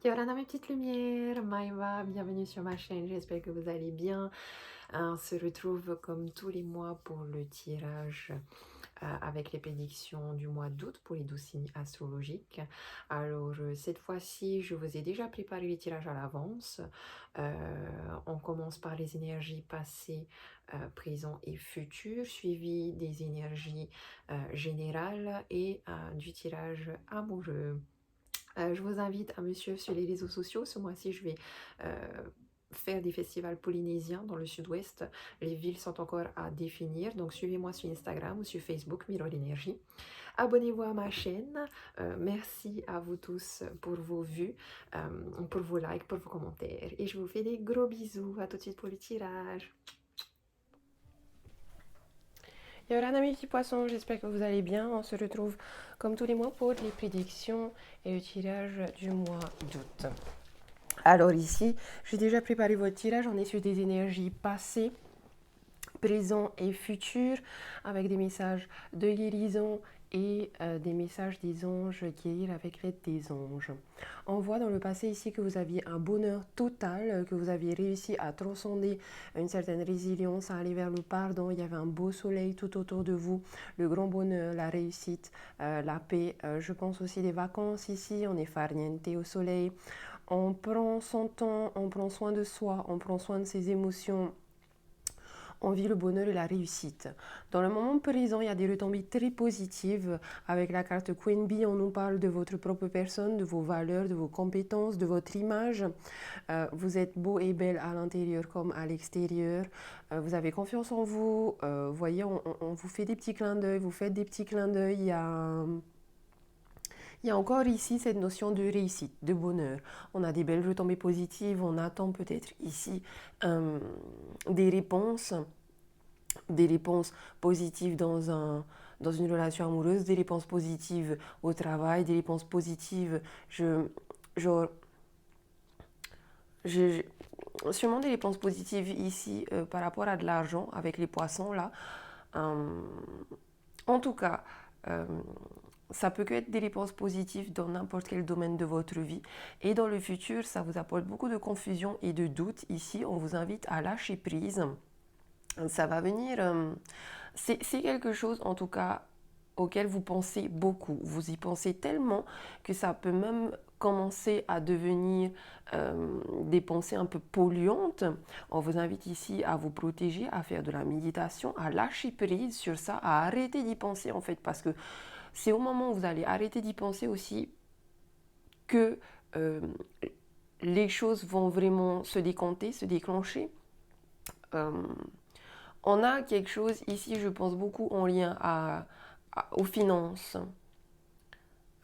Yorana mes petites lumières, Maïva, bienvenue sur ma chaîne, j'espère que vous allez bien. On se retrouve comme tous les mois pour le tirage avec les prédictions du mois d'août pour les 12 signes astrologiques. Alors cette fois-ci, je vous ai déjà préparé les tirages à l'avance. On commence par les énergies passées, présentes et futures, suivies des énergies générales et du tirage amoureux. Je vous invite à me suivre sur les réseaux sociaux. Ce mois-ci, je vais faire des festivals polynésiens dans le sud-ouest. Les villes sont encore à définir, donc suivez-moi sur Instagram ou sur Facebook, Mirror Énergie. Abonnez-vous à ma chaîne. Merci à vous tous pour vos vues, pour vos likes, pour vos commentaires. Et je vous fais des gros bisous. À tout de suite pour le tirage. Yorana mes petits poissons, j'espère que vous allez bien. On se retrouve comme tous les mois pour les prédictions et le tirage du mois d'août. Alors ici, j'ai déjà préparé votre tirage. On est sur des énergies passées, présent et futur, avec des messages de guérison et des messages des anges, guérir avec l'aide des anges. On voit dans le passé ici que vous aviez un bonheur total, que vous aviez réussi à transcender une certaine résilience, à aller vers le pardon. Il y avait un beau soleil tout autour de vous, le grand bonheur, la réussite, la paix. Je pense aussi des vacances ici, on est farniente au soleil. On prend son temps, on prend soin de soi, on prend soin de ses émotions. On vit le bonheur et la réussite. Dans le moment présent, il y a des retombées très positives. Avec la carte Queen Bee, on nous parle de votre propre personne, de vos valeurs, de vos compétences, de votre image. Vous êtes beau et belle à l'intérieur comme à l'extérieur. Vous avez confiance en vous. Voyez, on vous fait des petits clins d'œil, vous faites des petits clins d'œil. Il y a encore ici cette notion de réussite, de bonheur. On a des belles retombées positives, on attend peut-être ici des réponses positives dans une relation amoureuse, des réponses positives au travail, des réponses positives, sûrement des réponses positives ici par rapport à de l'argent avec les poissons là. En tout cas, ça peut que être des réponses positives dans n'importe quel domaine de votre vie. Et dans le futur, ça vous apporte beaucoup de confusion et de doute. Ici, on vous invite à lâcher prise. Ça va venir... c'est quelque chose, en tout cas, auquel vous pensez beaucoup. Vous y pensez tellement que ça peut même commencer à devenir des pensées un peu polluantes. On vous invite ici à vous protéger, à faire de la méditation, à lâcher prise sur ça, à arrêter d'y penser en fait, parce que c'est au moment où vous allez arrêter d'y penser aussi que les choses vont vraiment se décompter, se déclencher. On a quelque chose ici, je pense beaucoup en lien aux finances,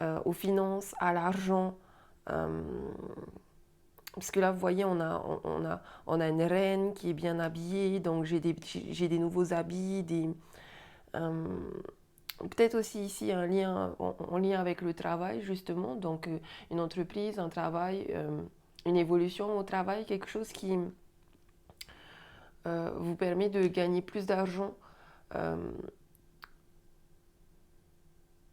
à l'argent. Parce que là, vous voyez, on a une reine qui est bien habillée, donc j'ai des nouveaux habits, peut-être aussi ici un lien en lien avec le travail, justement, donc une entreprise, un travail, une évolution au travail, quelque chose qui vous permet de gagner plus d'argent.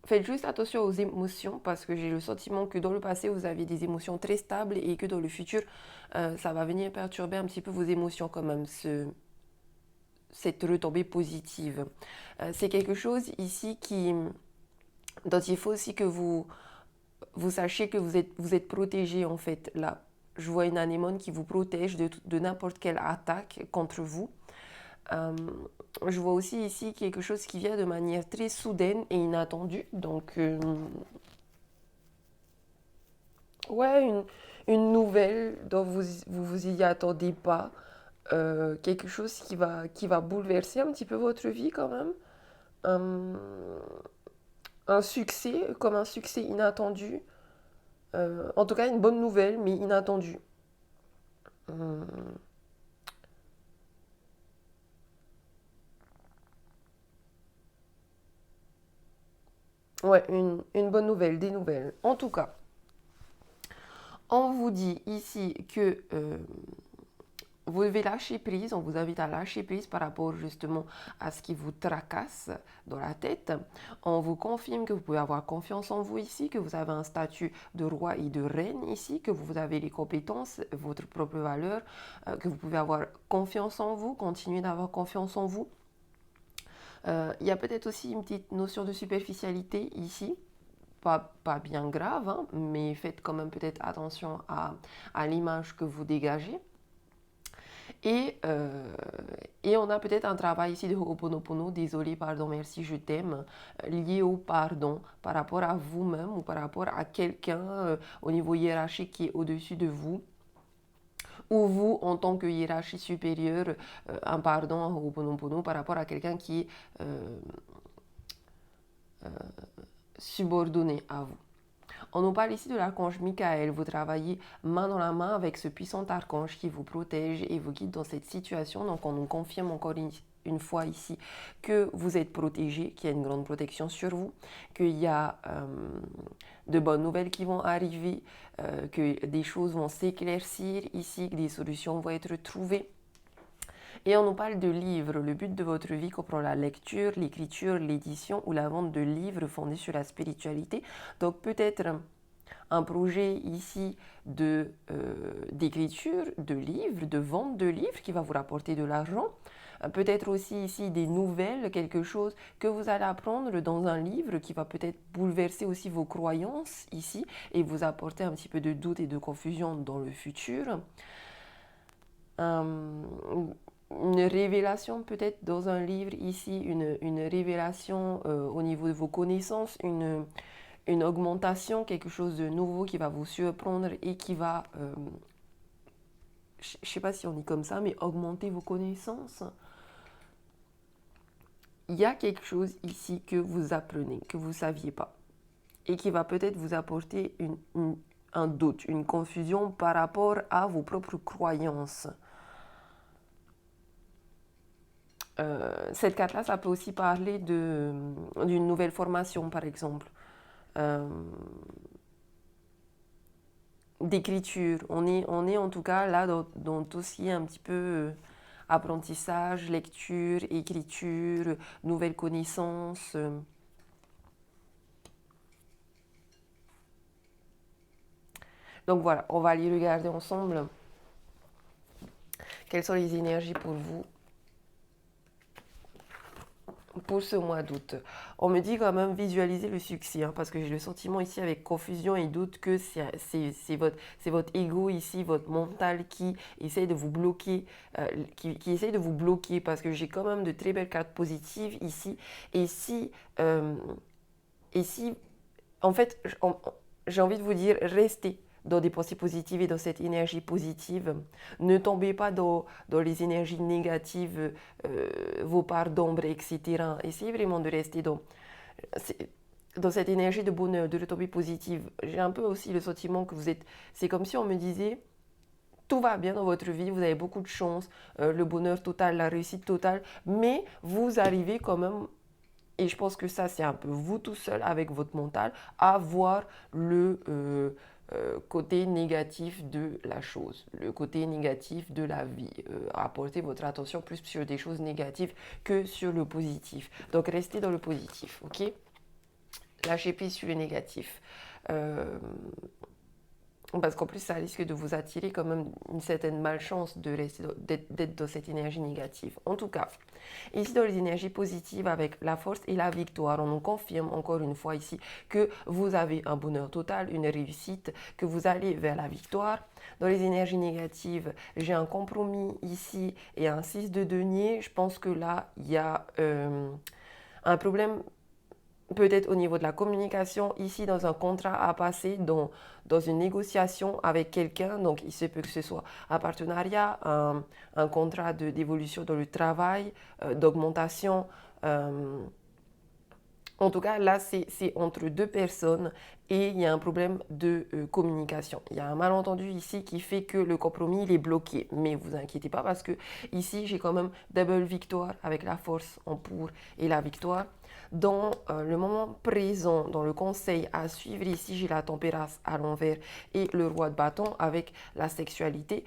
Faites juste attention aux émotions parce que j'ai le sentiment que dans le passé, vous aviez des émotions très stables et que dans le futur, ça va venir perturber un petit peu vos émotions quand même, cette retombée positive. C'est quelque chose ici dont il faut aussi que vous sachiez que vous êtes protégé en fait. Là, je vois une anémone qui vous protège de n'importe quelle attaque contre vous. Je vois aussi ici quelque chose qui vient de manière très soudaine et inattendue. Donc, ouais, une nouvelle dont vous y attendez pas. Quelque chose qui va bouleverser un petit peu votre vie quand même. Euh, un succès, comme un succès inattendu. En tout cas, une bonne nouvelle, mais inattendue. Euh, ouais, une bonne nouvelle, des nouvelles. En tout cas, on vous dit ici que vous devez lâcher prise, on vous invite à lâcher prise par rapport justement à ce qui vous tracasse dans la tête. On vous confirme que vous pouvez avoir confiance en vous ici, que vous avez un statut de roi et de reine ici, que vous avez les compétences, votre propre valeur, que vous pouvez avoir confiance en vous, continuer d'avoir confiance en vous. Il y a peut-être aussi une petite notion de superficialité ici. Pas bien grave, hein, mais faites quand même peut-être attention à l'image que vous dégagez. Et on a peut-être un travail ici de Ho'oponopono, désolé, pardon, merci, je t'aime, lié au pardon par rapport à vous-même ou par rapport à quelqu'un au niveau hiérarchique qui est au-dessus de vous. Ou vous, en tant que hiérarchie supérieure, un pardon, un Ho'oponopono par rapport à quelqu'un qui est subordonné à vous. On nous parle ici de l'archange Michael. Vous travaillez main dans la main avec ce puissant archange qui vous protège et vous guide dans cette situation. Donc on nous confirme encore une fois ici que vous êtes protégé, qu'il y a une grande protection sur vous, qu'il y a de bonnes nouvelles qui vont arriver, que des choses vont s'éclaircir ici, que des solutions vont être trouvées. Et on nous parle de livres. Le but de votre vie comprend la lecture, l'écriture, l'édition ou la vente de livres fondés sur la spiritualité. Donc peut-être un projet ici d'écriture de livres, de vente de livres qui va vous rapporter de l'argent. Peut-être aussi ici des nouvelles, quelque chose que vous allez apprendre dans un livre qui va peut-être bouleverser aussi vos croyances ici et vous apporter un petit peu de doute et de confusion dans le futur. Une révélation peut-être dans un livre ici, une révélation au niveau de vos connaissances, une augmentation, quelque chose de nouveau qui va vous surprendre et qui va, je ne sais pas si on dit comme ça, mais augmenter vos connaissances. Il y a quelque chose ici que vous apprenez, que vous ne saviez pas et qui va peut-être vous apporter un doute, une confusion par rapport à vos propres croyances. Cette carte-là, ça peut aussi parler d'une nouvelle formation, par exemple, d'écriture. On est en tout cas là dans tout ce qui est un petit peu apprentissage, lecture, écriture, nouvelles connaissances. Donc voilà, on va aller regarder ensemble quelles sont les énergies pour vous pour ce mois d'août. On me dit quand même visualiser le succès, hein, parce que j'ai le sentiment ici avec confusion et doute que c'est votre ego ici, votre mental qui essaie de vous bloquer, qui essaie de vous bloquer, parce que j'ai quand même de très belles cartes positives ici. Et si en fait, j'ai envie de vous dire, restez dans des pensées positives et dans cette énergie positive. Ne tombez pas dans les énergies négatives, vos parts d'ombre, etc. Essayez vraiment de rester dans cette énergie de bonheur, de retomber positive. J'ai un peu aussi le sentiment que vous êtes... C'est comme si on me disait, tout va bien dans votre vie, vous avez beaucoup de chance, le bonheur total, la réussite totale, mais vous arrivez quand même... Et je pense que ça, c'est un peu vous tout seul avec votre mental à voir le côté négatif de la chose, le côté négatif de la vie. Apportez votre attention plus sur des choses négatives que sur le positif. Donc, restez dans le positif, ok? Lâchez prise sur le négatif. Parce qu'en plus, ça risque de vous attirer quand même une certaine malchance d'être dans cette énergie négative. En tout cas, ici dans les énergies positives avec la force et la victoire, on nous confirme encore une fois ici que vous avez un bonheur total, une réussite, que vous allez vers la victoire. Dans les énergies négatives, j'ai un compromis ici et un 6 de denier. Je pense que là, il y a un problème peut-être au niveau de la communication, ici dans un contrat à passer, dans une négociation avec quelqu'un. Donc il se peut que ce soit un partenariat, un contrat d'évolution dans le travail, d'augmentation. En tout cas, là, c'est entre deux personnes et il y a un problème de communication. Il y a un malentendu ici qui fait que le compromis il est bloqué. Mais vous inquiétez pas parce que ici, j'ai quand même double victoire avec la force en pour et la victoire. Dans le moment présent, dans le conseil à suivre, ici, j'ai la tempérance à l'envers et le roi de bâton avec la sexualité.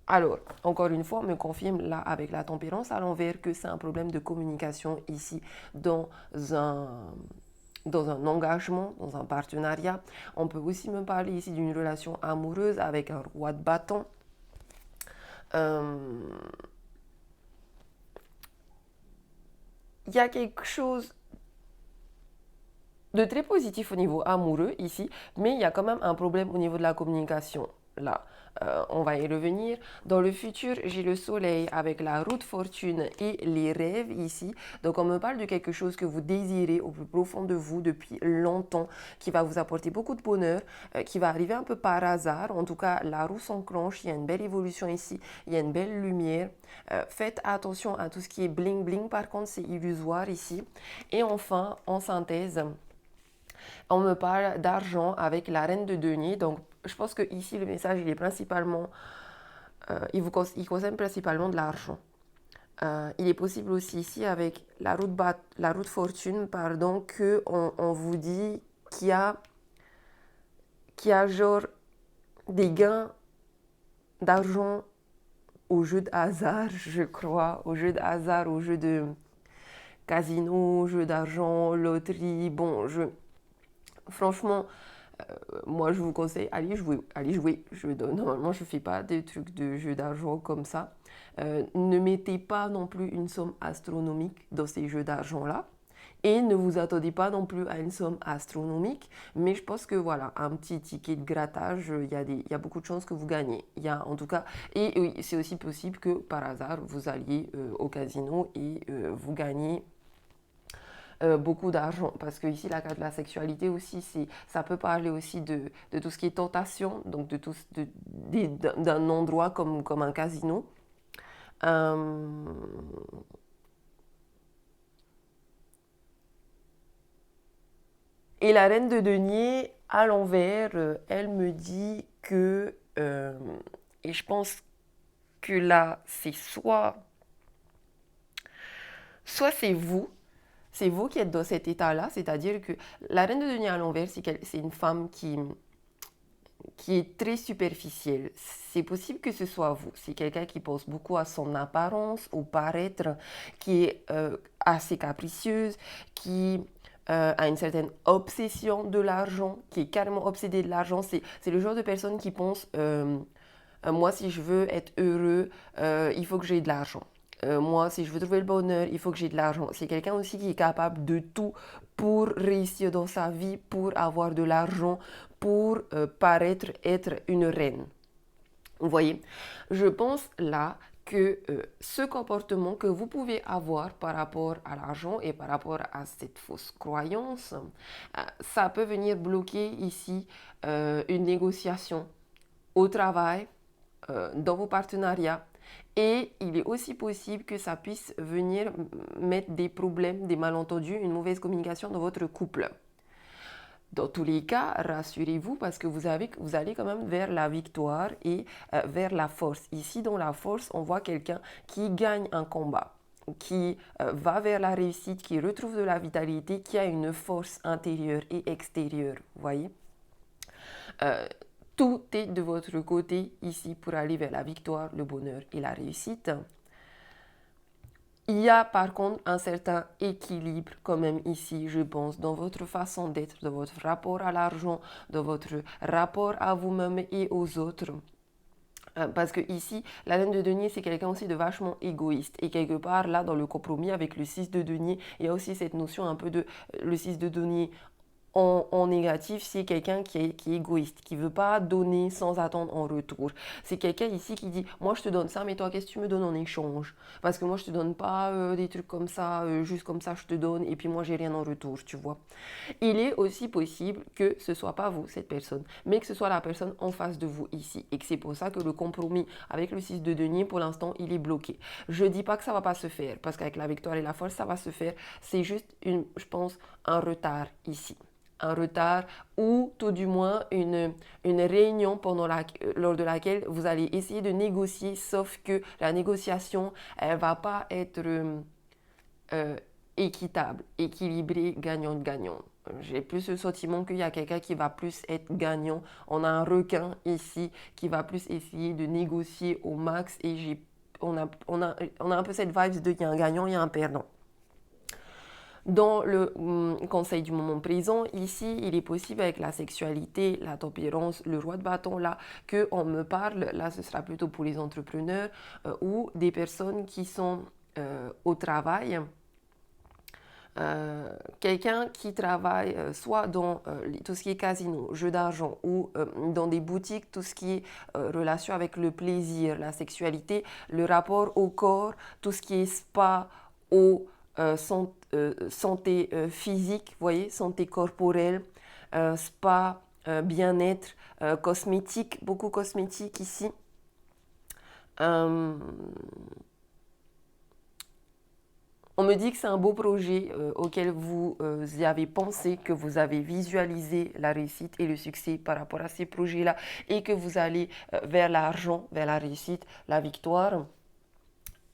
Alors, encore une fois, on me confirme là avec la tempérance à l'envers que c'est un problème de communication ici dans un, dans un engagement, dans un partenariat. On peut aussi me parler ici d'une relation amoureuse avec un roi de bâton. Il y a quelque chose de très positif au niveau amoureux ici, mais il y a quand même un problème au niveau de la communication. Là, on va y revenir. Dans le futur, j'ai le soleil avec la roue de fortune et les rêves ici. Donc, on me parle de quelque chose que vous désirez au plus profond de vous depuis longtemps, qui va vous apporter beaucoup de bonheur, qui va arriver un peu par hasard. En tout cas, la roue s'enclenche, il y a une belle évolution ici, il y a une belle lumière. Faites attention à tout ce qui est bling bling, par contre, c'est illusoire ici. Et enfin, en synthèse, on me parle d'argent avec la reine de denier. Donc, je pense que ici le message il est principalement, il concerne principalement de l'argent. Il est possible aussi ici avec la roue de fortune, pardon, que on vous dit qu'il y a genre des gains d'argent au jeu de hasard, je crois, au jeu de hasard, au jeu de casino, jeu d'argent, loterie. Bon, franchement, moi, je vous conseille, allez jouer, allez jouer. Normalement, je ne fais pas des trucs de jeux d'argent comme ça. Ne mettez pas non plus une somme astronomique dans ces jeux d'argent-là. Et ne vous attendez pas non plus à une somme astronomique. Mais je pense que voilà, un petit ticket de grattage, il y a beaucoup de chances que vous gagnez. Il y a en tout cas, et oui, c'est aussi possible que par hasard, vous alliez au casino et vous gagnez beaucoup d'argent parce que ici la carte de la sexualité aussi ça peut parler aussi de tout ce qui est tentation donc d'un endroit comme un casino. Euh, et la reine de denier à l'envers, elle me dit que et je pense que là c'est soit c'est vous qui êtes dans cet état-là, c'est-à-dire que la reine de denier à l'envers, c'est une femme qui est très superficielle. C'est possible que ce soit vous. C'est quelqu'un qui pense beaucoup à son apparence, au paraître, qui est assez capricieuse, qui a une certaine obsession de l'argent, qui est carrément obsédée de l'argent. C'est le genre de personne qui pense, moi si je veux être heureux, il faut que j'ai de l'argent. Moi, si je veux trouver le bonheur, il faut que j'ai de l'argent. C'est quelqu'un aussi qui est capable de tout pour réussir dans sa vie, pour avoir de l'argent, pour paraître être une reine. Vous voyez, je pense là que ce comportement que vous pouvez avoir par rapport à l'argent et par rapport à cette fausse croyance, ça peut venir bloquer ici une négociation au travail, dans vos partenariats. Et il est aussi possible que ça puisse venir mettre des problèmes, des malentendus, une mauvaise communication dans votre couple. Dans tous les cas, rassurez-vous parce que vous allez quand même vers la victoire et vers la force. Ici, dans la force, on voit quelqu'un qui gagne un combat, qui va vers la réussite, qui retrouve de la vitalité, qui a une force intérieure et extérieure. Vous voyez tout est de votre côté ici pour aller vers la victoire, le bonheur et la réussite. Il y a par contre un certain équilibre quand même ici, je pense, dans votre façon d'être, dans votre rapport à l'argent, dans votre rapport à vous-même et aux autres. Parce que ici, la reine de denier, c'est quelqu'un aussi de vachement égoïste. Et quelque part, là, dans le compromis avec le 6 de denier, il y a aussi cette notion un peu de le 6 de denier en négatif, c'est quelqu'un qui est égoïste, qui ne veut pas donner sans attendre en retour. C'est quelqu'un ici qui dit, moi je te donne ça, mais toi qu'est-ce que tu me donnes en échange? Parce que moi je te donne pas des trucs comme ça, juste comme ça je te donne, et puis moi j'ai rien en retour, tu vois. Il est aussi possible que ce soit pas vous, cette personne, mais que ce soit la personne en face de vous ici. Et que c'est pour ça que le compromis avec le 6 de denier, pour l'instant, il est bloqué. Je dis pas que ça va pas se faire, parce qu'avec la victoire et la force, ça va se faire. C'est juste, je pense, un retard ici. Un retard ou tout du moins une réunion lors de laquelle vous allez essayer de négocier, sauf que la négociation, elle va pas être euh, équitable, équilibrée, gagnante-gagnante. j'ai plus le sentiment qu'il y a quelqu'un qui va plus être gagnant. On a un requin ici qui va plus essayer de négocier au max et on a un peu cette vibe de il y a un gagnant, il y a un perdant. Dans le conseil du moment présent, ici, il est possible avec la sexualité, la tempérance, le roi de bâton, là, qu'on me parle, là, ce sera plutôt pour les entrepreneurs ou des personnes qui sont au travail. Quelqu'un qui travaille soit dans tout ce qui est casino, jeu d'argent ou dans des boutiques, tout ce qui est relation avec le plaisir, la sexualité, le rapport au corps, tout ce qui est spa, eau, santé physique, voyez, santé corporelle, spa, bien-être, cosmétique, beaucoup cosmétique ici. Euh, On me dit que c'est un beau projet auquel vous y avez pensé, que vous avez visualisé la réussite et le succès par rapport à ces projets-là et que vous allez vers l'argent, vers la réussite, la victoire.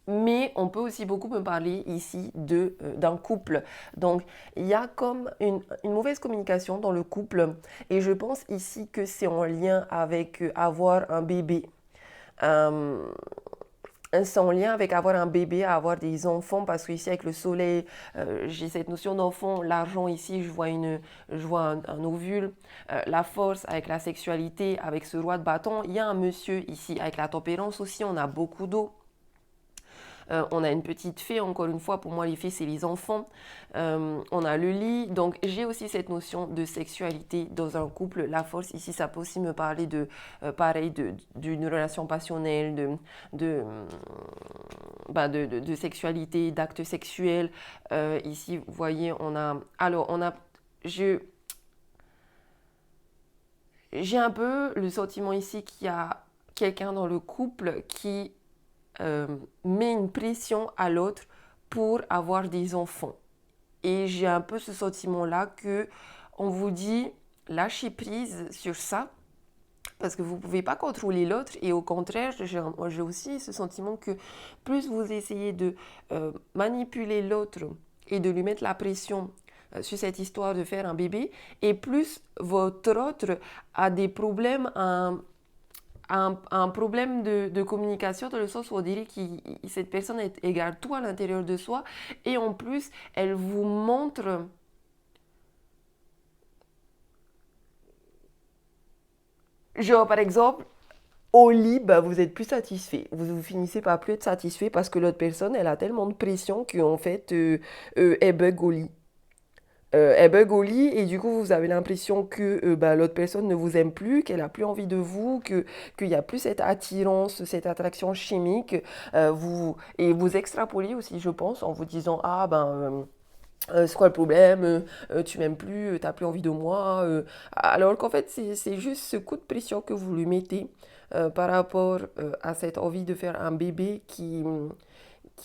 Mais on peut aussi beaucoup me parler ici d'un couple. Donc, il y a comme une mauvaise communication dans le couple. Et je pense ici que c'est en lien avec avoir un bébé. Euh, c'est en lien avec avoir un bébé, avoir des enfants, parce que ici avec le soleil, j'ai cette notion d'enfant, l'argent ici, je vois un ovule, la force avec la sexualité, avec ce roi de bâton, il y a un monsieur ici avec la tempérance aussi, on a beaucoup d'eau. On a une petite fée, encore une fois, pour moi les fées c'est les enfants. On a le lit, donc j'ai aussi cette notion de sexualité dans un couple. La force ici, ça peut aussi me parler pareil, d'une relation passionnelle, de, de sexualité, d'actes sexuels. Ici, vous voyez, j'ai un peu le sentiment ici qu'il y a quelqu'un dans le couple qui met une pression à l'autre pour avoir des enfants. Et j'ai un peu ce sentiment-là que on vous dit lâchez prise sur ça parce que vous ne pouvez pas contrôler l'autre et au contraire, j'ai aussi ce sentiment que plus vous essayez de manipuler l'autre et de lui mettre la pression sur cette histoire de faire un bébé et plus votre autre a des problèmes un problème de communication dans le sens où on dirait que cette personne égale tout à l'intérieur de soi et en plus elle vous montre genre par exemple au lit bah, vous êtes plus satisfait, vous finissez par plus être satisfait parce que l'autre personne elle a tellement de pression qu'en fait elle bug au lit. Elle bug au lit et du coup vous avez l'impression que bah, l'autre personne ne vous aime plus, qu'elle a plus envie de vous, qu'il n'y a plus cette attirance, cette attraction chimique. Et vous extrapolez aussi, je pense, en vous disant ah ben c'est quoi le problème, tu m'aimes plus, t'as plus envie de moi. Alors qu'en fait c'est juste ce coup de pression que vous lui mettez par rapport à cette envie de faire un bébé qui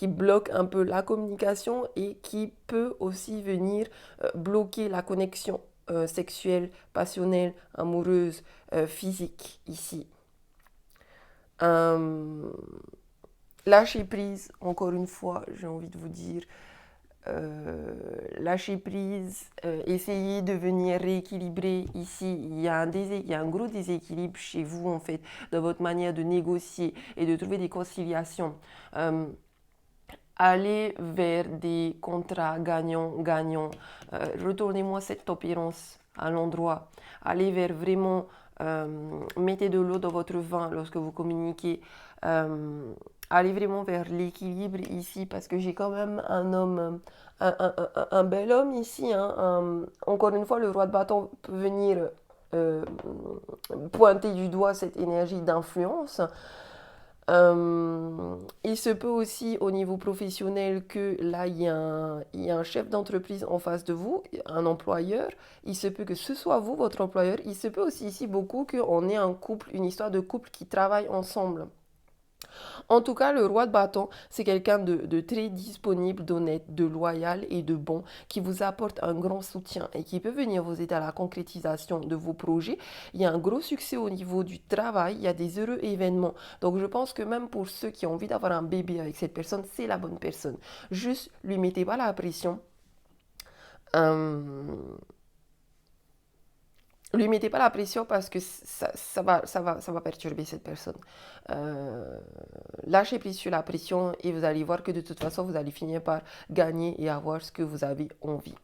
bloque un peu la communication et qui peut aussi venir bloquer la connexion sexuelle, passionnelle, amoureuse, physique ici. Euh, Lâcher prise, encore une fois, j'ai envie de vous dire, lâcher prise, essayer de venir rééquilibrer ici. Il y a un gros déséquilibre chez vous en fait, dans votre manière de négocier et de trouver des conciliations. Euh, Aller vers des contrats gagnants-gagnants. Retournez-moi cette tempérance à l'endroit. Allez vers vraiment, mettez de l'eau dans votre vin lorsque vous communiquez. Allez vraiment vers l'équilibre ici parce que j'ai quand même un homme, un bel homme ici. Hein, encore une fois, le roi de bâton peut venir euh, pointer du doigt cette énergie d'influence. Il se peut aussi au niveau professionnel que là, il y a un chef d'entreprise en face de vous, un employeur. Il se peut que ce soit vous, votre employeur. Il se peut aussi ici beaucoup qu'on ait un couple, une histoire de couple qui travaille ensemble. En tout cas, le roi de bâton, c'est quelqu'un de très disponible, d'honnête, de loyal et de bon, qui vous apporte un grand soutien et qui peut venir vous aider à la concrétisation de vos projets. Il y a un gros succès au niveau du travail, il y a des heureux événements. Donc je pense que même pour ceux qui ont envie d'avoir un bébé avec cette personne, c'est la bonne personne. Juste, lui mettez pas la pression. Euh, Lui mettez pas la pression parce que ça va perturber cette personne. Euh, Lâchez prise sur la pression et vous allez voir que de toute façon, vous allez finir par gagner et avoir ce que vous avez envie.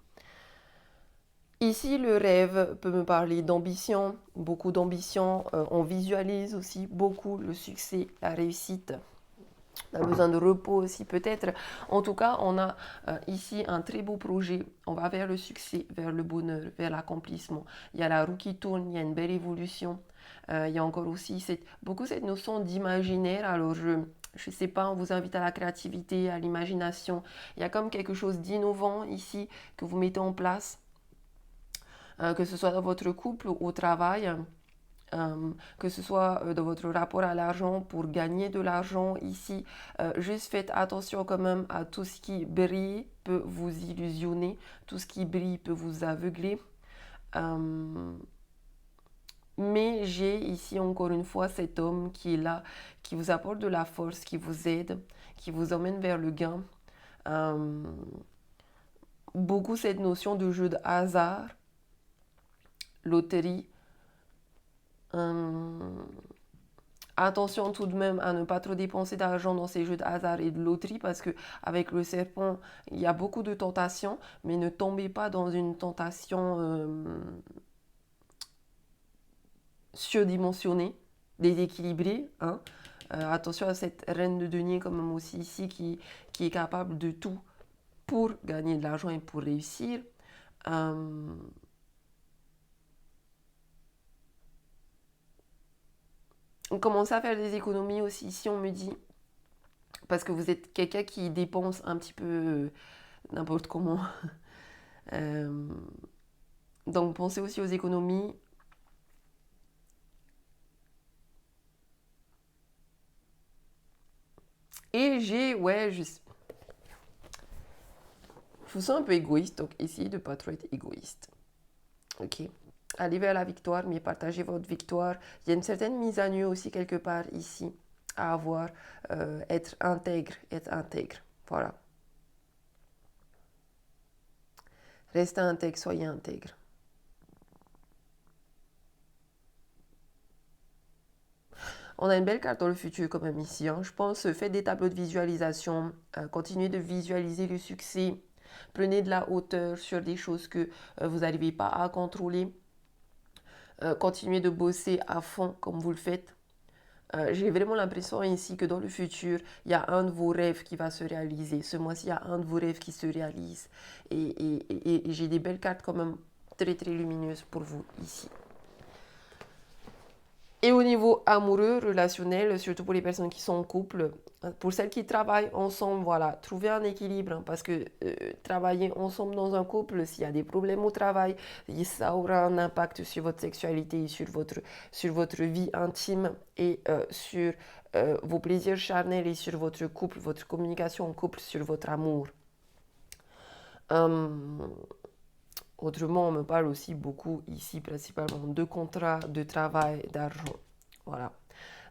Ici, le rêve peut me parler d'ambition, beaucoup d'ambition. On visualise aussi beaucoup le succès, la réussite. On a besoin de repos aussi peut-être. En tout cas, on a ici un très beau projet. On va vers le succès, vers le bonheur, vers l'accomplissement. Il y a la roue qui tourne, il y a une belle évolution. Il y a encore aussi beaucoup cette notion d'imaginaire. Alors, je ne sais pas, on vous invite à la créativité, à l'imagination. Il y a comme quelque chose d'innovant ici que vous mettez en place, que ce soit dans votre couple ou au travail. Que ce soit dans votre rapport à l'argent pour gagner de l'argent ici. Juste faites attention quand même à tout ce qui brille peut vous illusionner, tout ce qui brille peut vous aveugler. Euh, mais j'ai ici encore une fois cet homme qui est là, qui vous apporte de la force, qui vous aide, qui vous emmène vers le gain. Euh, Beaucoup cette notion de jeu de hasard, loterie. Euh, Attention tout de même à ne pas trop dépenser d'argent dans ces jeux de hasard et de loterie parce que avec le serpent, il y a beaucoup de tentations, mais ne tombez pas dans une tentation surdimensionnée, déséquilibrée. Hein. Attention à cette reine de denier comme même aussi ici qui est capable de tout pour gagner de l'argent et pour réussir. Euh, Commencez à faire des économies aussi ici, on me dit, parce que vous êtes quelqu'un qui dépense un petit peu n'importe comment. Euh, donc pensez aussi aux économies. Et je vous sens un peu égoïste, donc essayez de ne pas trop être égoïste. Ok. Allez vers la victoire, mais partagez votre victoire. Il y a une certaine mise à nu aussi quelque part ici à avoir. Être intègre, être intègre. Voilà. Restez intègre, soyez intègre. On a une belle carte dans le futur quand même ici. Hein. Je pense, faites des tableaux de visualisation, continuez de visualiser le succès, prenez de la hauteur sur des choses que vous n'arrivez pas à contrôler, continuez de bosser à fond comme vous le faites. J'ai vraiment l'impression ici que dans le futur, il y a un de vos rêves qui va se réaliser. Ce mois-ci, il y a un de vos rêves qui se réalise. Et j'ai des belles cartes quand même très très lumineuses pour vous ici. Et au niveau amoureux, relationnel, surtout pour les personnes qui sont en couple, pour celles qui travaillent ensemble, voilà, trouvez un équilibre hein, parce que travailler ensemble dans un couple, s'il y a des problèmes au travail, ça aura un impact sur votre sexualité, sur votre vie intime et sur vos plaisirs charnels et sur votre couple, votre communication en couple, sur votre amour. Hum, Autrement, on me parle aussi beaucoup ici, principalement de contrats, de travail, d'argent. Voilà.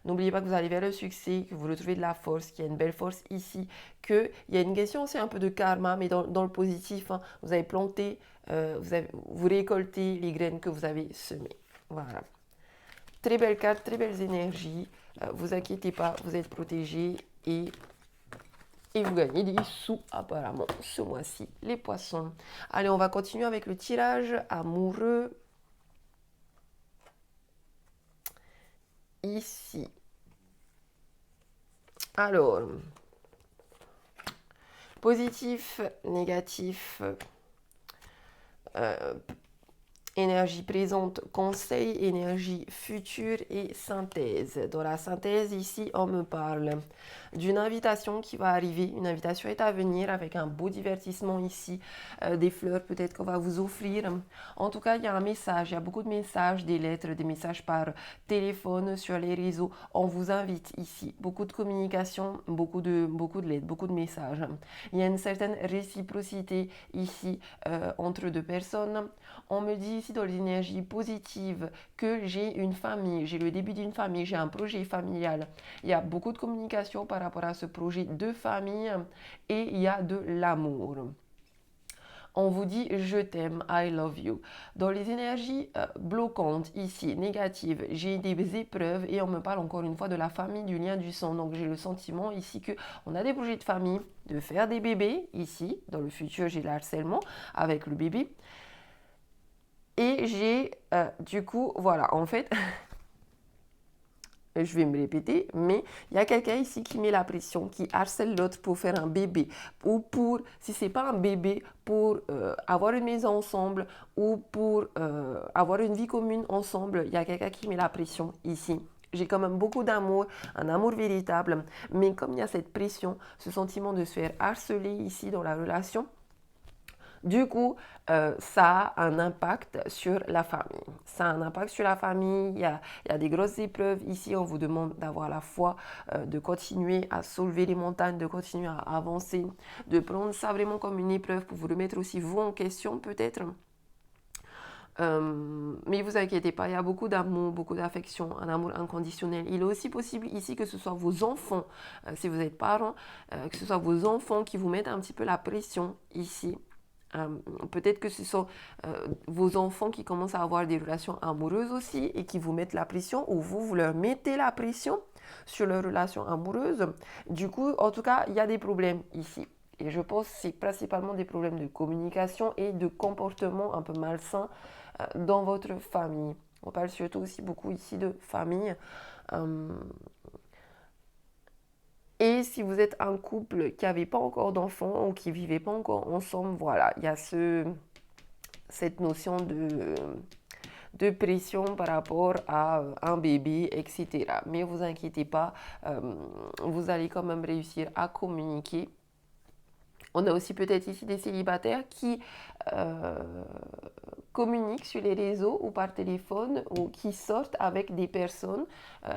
N'oubliez pas que vous allez vers le succès, que vous retrouvez de la force, qu'il y a une belle force ici, qu'il y a une question aussi un peu de karma, mais dans le positif. Hein, vous avez planté, vous récoltez les graines que vous avez semées. Voilà. Très belle carte, très belles énergies. Vous inquiétez pas, vous êtes protégés et vous gagnez des sous apparemment ce mois-ci, les poissons. Allez, on va continuer avec le tirage amoureux. Ici. Alors, positif, négatif, euh, énergie présente, conseil, énergie future et synthèse. Dans la synthèse, ici, on me parle d'une invitation qui va arriver. Une invitation est à venir avec un beau divertissement ici. Des fleurs peut-être qu'on va vous offrir. En tout cas, il y a un message. Il y a beaucoup de messages, des lettres, des messages par téléphone, sur les réseaux. On vous invite ici. Beaucoup de communication, beaucoup de lettres, beaucoup de messages. Il y a une certaine réciprocité ici entre deux personnes. On me dit ici dans l'énergie positive que j'ai une famille, j'ai le début d'une famille, j'ai un projet familial. Il y a beaucoup de communication par rapport à ce projet de famille et il y a de l'amour. on vous dit je t'aime, I love you. Dans les énergies bloquantes ici, négatives, j'ai des épreuves et on me parle encore une fois de la famille, du lien du sang. Donc j'ai le sentiment ici que on a des projets de famille, de faire des bébés ici. Dans le futur, j'ai le harcèlement avec le bébé. Et j'ai du coup, voilà, en fait... je vais me répéter, mais il y a quelqu'un ici qui met la pression, qui harcèle l'autre pour faire un bébé, ou pour, si c'est pas un bébé, pour avoir une maison ensemble, ou pour avoir une vie commune ensemble. Il y a quelqu'un qui met la pression ici. J'ai quand même beaucoup d'amour, un amour véritable, mais comme il y a cette pression, ce sentiment de se faire harceler ici dans la relation, du coup, ça a un impact sur la famille. Ça a un impact sur la famille. Il y a des grosses épreuves. Ici, on vous demande d'avoir la foi, de continuer à soulever les montagnes, de continuer à avancer, de prendre ça vraiment comme une épreuve pour vous remettre aussi vous en question peut-être. Mais vous inquiétez pas, il y a beaucoup d'amour, beaucoup d'affection, un amour inconditionnel. Il est aussi possible ici que ce soit vos enfants, si vous êtes parents, que ce soit vos enfants qui vous mettent un petit peu la pression ici. Peut-être que ce sont vos enfants qui commencent à avoir des relations amoureuses aussi et qui vous mettent la pression, ou vous leur mettez la pression sur leurs relations amoureuses. Du coup, en tout cas, il y a des problèmes ici. Et je pense que c'est principalement des problèmes de communication et de comportement un peu malsain dans votre famille. On parle surtout aussi beaucoup ici de famille. Et si vous êtes un couple qui n'avait pas encore d'enfants ou qui ne vivait pas encore ensemble, voilà, il y a cette notion de pression par rapport à un bébé, etc. Mais vous inquiétez pas, vous allez quand même réussir à communiquer. On a aussi peut-être ici des célibataires qui communiquent sur les réseaux ou par téléphone, ou qui sortent avec des personnes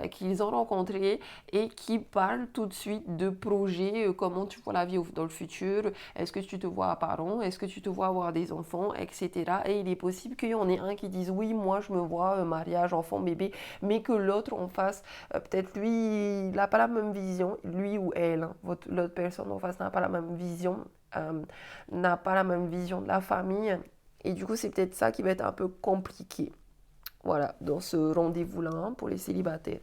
qu'ils ont rencontrées et qui parlent tout de suite de projets, comment tu vois la vie dans le futur, est-ce que tu te vois parent, est-ce que tu te vois avoir des enfants, etc. Et il est possible qu'il y en ait un qui dise oui, moi je me vois mariage, enfant, bébé, mais que l'autre en face, peut-être lui, il n'a pas la même vision, lui ou elle, hein, l'autre personne en face n'a pas la même vision, n'a pas la même vision de la famille. Et du coup, c'est peut-être ça qui va être un peu compliqué. Voilà, dans ce rendez-vous-là, hein, pour les célibataires.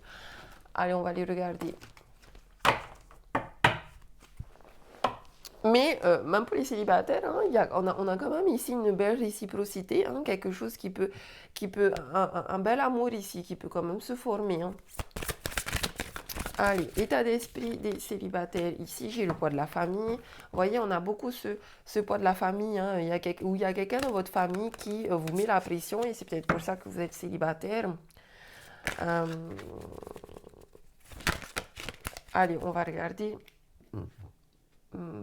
Allez, on va les regarder. Mais même pour les célibataires, hein, on a quand même ici une belle réciprocité, hein, quelque chose qui peut un bel amour ici, qui peut quand même se former. Hein. Allez, état d'esprit des célibataires. Ici, j'ai le poids de la famille. Vous voyez, on a beaucoup ce poids de la famille. Hein. Il y a quelqu'un dans votre famille qui vous met la pression et c'est peut-être pour ça que vous êtes célibataire. Allez, on va regarder.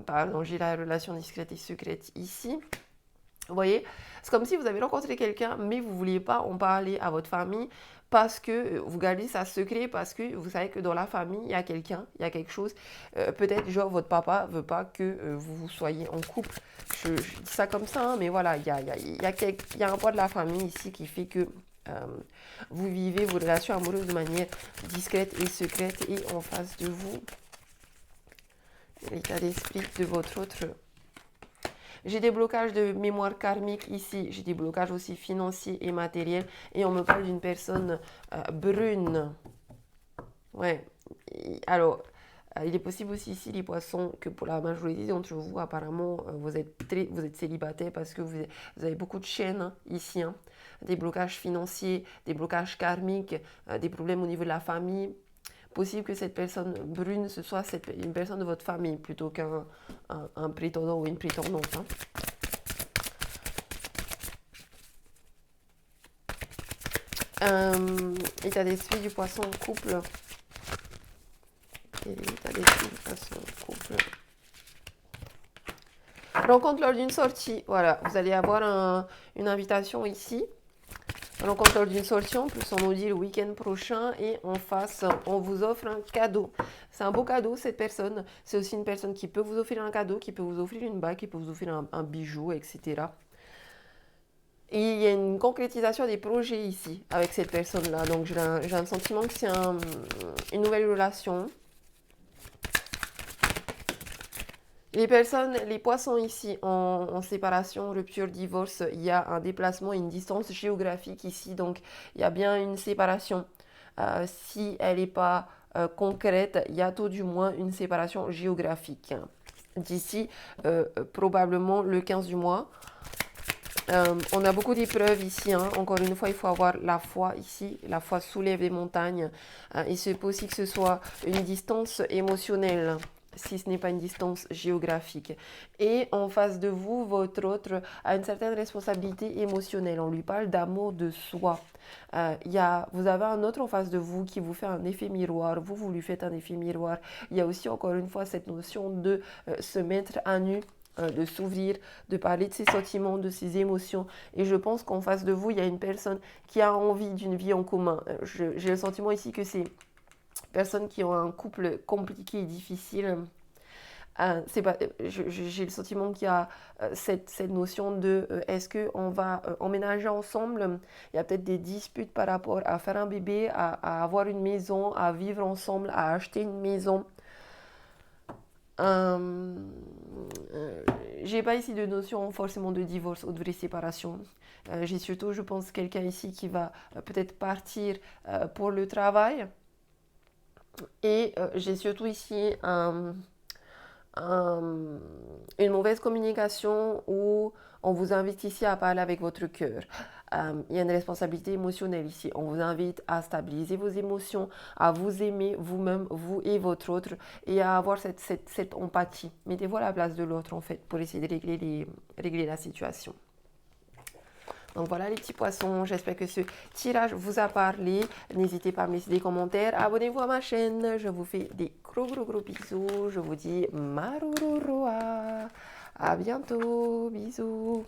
Pardon, j'ai la relation discrète et secrète ici. Vous voyez, c'est comme si vous avez rencontré quelqu'un, mais vous ne vouliez pas en parler à votre famille parce que vous gardez ça secret, parce que vous savez que dans la famille, il y a quelqu'un, il y a quelque chose. Peut-être, genre, votre papa ne veut pas que vous soyez en couple. Je dis ça comme ça, hein, mais voilà, il y a un poids de la famille ici qui fait que vous vivez vos relations amoureuses de manière discrète et secrète et en face de vous. L'état d'esprit de votre autre. J'ai des blocages de mémoire karmique ici. J'ai des blocages aussi financiers et matériels. Et on me parle d'une personne brune. Ouais. Alors, il est possible aussi ici, les poissons, que pour la majorité d'entre vous, apparemment, vous êtes célibataire parce que vous avez beaucoup de chaînes hein, ici. Hein. Des blocages financiers, des blocages karmiques, des problèmes au niveau de la famille. Possible que cette personne brune, ce soit une personne de votre famille plutôt qu'un prétendant ou une prétendante. Hein. État d'esprit du poisson en couple. Et l'état d'esprit du poisson en couple. Rencontre lors d'une sortie. Voilà, vous allez avoir une invitation ici. Rencontre lors d'une sortie, en plus on nous dit le week-end prochain et en face on vous offre un cadeau. C'est un beau cadeau cette personne. C'est aussi une personne qui peut vous offrir un cadeau, qui peut vous offrir une bague, qui peut vous offrir un bijou, etc. Et il y a une concrétisation des projets ici avec cette personne-là. Donc j'ai un sentiment que c'est une nouvelle relation. Les personnes, les poissons ici en séparation, rupture, divorce, il y a un déplacement, une distance géographique ici, donc il y a bien une séparation. Si elle n'est pas concrète, il y a tout du moins une séparation géographique. D'ici probablement le 15 du mois. On a beaucoup d'épreuves ici. Hein. Encore une fois, il faut avoir la foi ici. La foi soulève les montagnes. Il se peut aussi que ce soit une distance émotionnelle, si ce n'est pas une distance géographique. Et en face de vous, votre autre a une certaine responsabilité émotionnelle. On lui parle d'amour de soi. Vous avez un autre en face de vous qui vous fait un effet miroir. Vous lui faites un effet miroir. Il y a aussi encore une fois cette notion de se mettre à nu, de s'ouvrir, de parler de ses sentiments, de ses émotions. Et je pense qu'en face de vous, il y a une personne qui a envie d'une vie en commun. J'ai le sentiment ici que c'est personnes qui ont un couple compliqué et difficile. J'ai le sentiment qu'il y a cette notion de est-ce qu'on va emménager ensemble. Il y a peut-être des disputes par rapport à faire un bébé, à avoir une maison, à vivre ensemble, à acheter une maison. J'ai pas ici de notion forcément de divorce ou de vraie séparation. J'ai surtout, je pense, quelqu'un ici qui va peut-être partir pour le travail. Et j'ai surtout ici une mauvaise communication où on vous invite ici à parler avec votre cœur. Il y a une responsabilité émotionnelle ici. On vous invite à stabiliser vos émotions, à vous aimer vous-même, vous et votre autre, et à avoir cette empathie. Mettez-vous à la place de l'autre, en fait, pour essayer de régler la situation. Donc voilà les petits poissons, j'espère que ce tirage vous a parlé. N'hésitez pas à me laisser des commentaires, abonnez-vous à ma chaîne. Je vous fais des gros bisous. Je vous dis Marururoa. À bientôt, bisous.